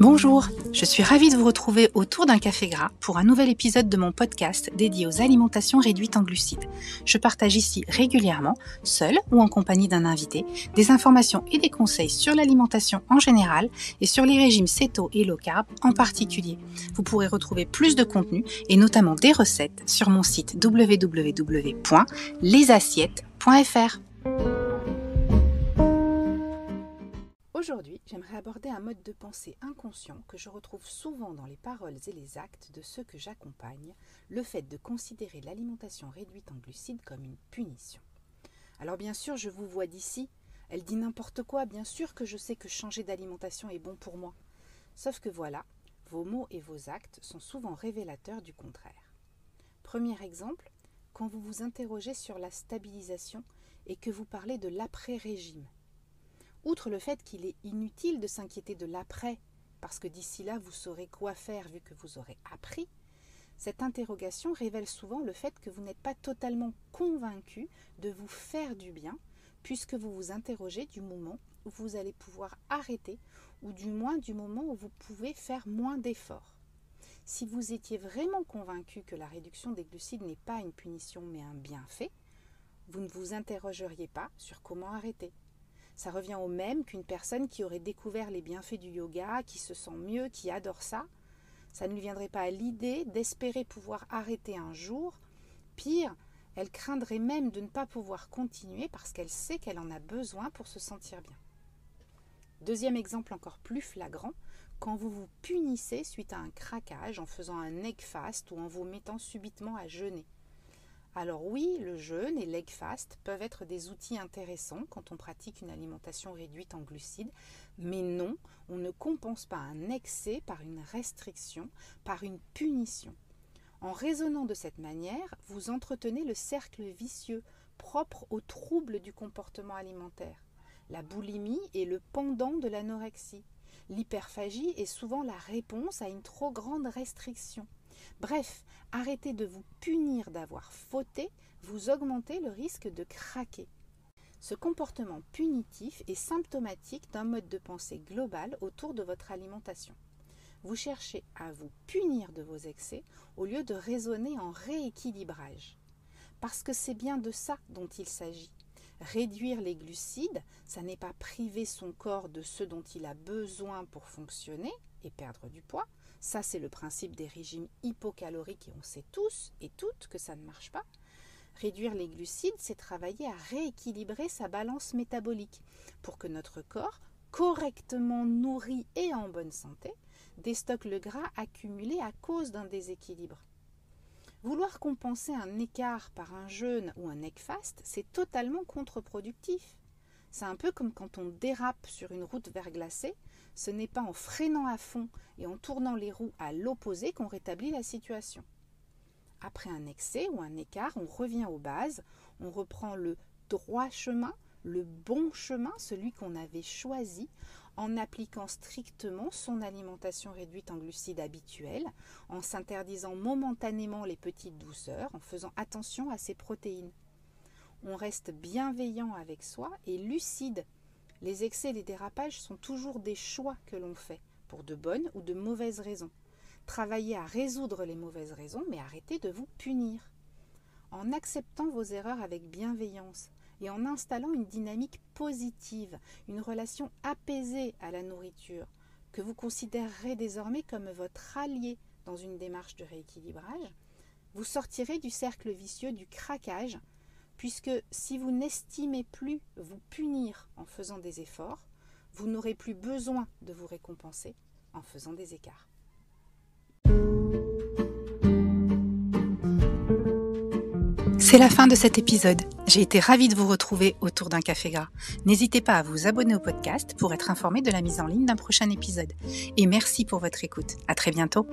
Bonjour, je suis ravie de vous retrouver autour d'un café gras pour un nouvel épisode de mon podcast dédié aux alimentations réduites en glucides. Je partage ici régulièrement, seule ou en compagnie d'un invité, des informations et des conseils sur l'alimentation en général et sur les régimes céto et low carb en particulier. Vous pourrez retrouver plus de contenu et notamment des recettes sur mon site www.lesassiettes.fr. Aujourd'hui, j'aimerais aborder un mode de pensée inconscient que je retrouve souvent dans les paroles et les actes de ceux que j'accompagne, le fait de considérer l'alimentation réduite en glucides comme une punition. Alors bien sûr, je vous vois d'ici, elle dit n'importe quoi, bien sûr que je sais que changer d'alimentation est bon pour moi. Sauf que voilà, vos mots et vos actes sont souvent révélateurs du contraire. Premier exemple, quand vous vous interrogez sur la stabilisation et que vous parlez de l'après-régime. Outre le fait qu'il est inutile de s'inquiéter de l'après, parce que d'ici là vous saurez quoi faire vu que vous aurez appris, cette interrogation révèle souvent le fait que vous n'êtes pas totalement convaincu de vous faire du bien, puisque vous vous interrogez du moment où vous allez pouvoir arrêter, ou du moins du moment où vous pouvez faire moins d'efforts. Si vous étiez vraiment convaincu que la réduction des glucides n'est pas une punition mais un bienfait, vous ne vous interrogeriez pas sur comment arrêter. Ça revient au même qu'une personne qui aurait découvert les bienfaits du yoga, qui se sent mieux, qui adore ça. Ça ne lui viendrait pas à l'idée d'espérer pouvoir arrêter un jour. Pire, elle craindrait même de ne pas pouvoir continuer parce qu'elle sait qu'elle en a besoin pour se sentir bien. Deuxième exemple encore plus flagrant, quand vous vous punissez suite à un craquage en faisant un egg fast ou en vous mettant subitement à jeûner. Alors oui, le jeûne et l'egg fast peuvent être des outils intéressants quand on pratique une alimentation réduite en glucides, mais non, on ne compense pas un excès par une restriction, par une punition. En raisonnant de cette manière, vous entretenez le cercle vicieux propre aux troubles du comportement alimentaire. La boulimie est le pendant de l'anorexie. L'hyperphagie est souvent la réponse à une trop grande restriction. Bref, arrêtez de vous punir d'avoir fauté, vous augmentez le risque de craquer. Ce comportement punitif est symptomatique d'un mode de pensée global autour de votre alimentation. Vous cherchez à vous punir de vos excès au lieu de raisonner en rééquilibrage. Parce que c'est bien de ça dont il s'agit. Réduire les glucides, ça n'est pas priver son corps de ce dont il a besoin pour fonctionner et perdre du poids. Ça, c'est le principe des régimes hypocaloriques et on sait tous et toutes que ça ne marche pas. Réduire les glucides, c'est travailler à rééquilibrer sa balance métabolique pour que notre corps, correctement nourri et en bonne santé, déstocke le gras accumulé à cause d'un déséquilibre. Vouloir compenser un écart par un jeûne ou un egg fast, c'est totalement contre-productif. C'est un peu comme quand on dérape sur une route verglacée, ce n'est pas en freinant à fond et en tournant les roues à l'opposé qu'on rétablit la situation. Après un excès ou un écart, on revient aux bases, on reprend le droit chemin, le bon chemin, celui qu'on avait choisi, en appliquant strictement son alimentation réduite en glucides habituelle, en s'interdisant momentanément les petites douceurs, en faisant attention à ses protéines. On reste bienveillant avec soi et lucide. Les excès et les dérapages sont toujours des choix que l'on fait, pour de bonnes ou de mauvaises raisons. Travaillez à résoudre les mauvaises raisons, mais arrêtez de vous punir. En acceptant vos erreurs avec bienveillance et en installant une dynamique positive, une relation apaisée à la nourriture, que vous considérerez désormais comme votre allié dans une démarche de rééquilibrage, vous sortirez du cercle vicieux du craquage, puisque si vous n'estimez plus vous punir en faisant des efforts, vous n'aurez plus besoin de vous récompenser en faisant des écarts. C'est la fin de cet épisode. J'ai été ravie de vous retrouver autour d'un café gras. N'hésitez pas à vous abonner au podcast pour être informé de la mise en ligne d'un prochain épisode. Et merci pour votre écoute. À très bientôt.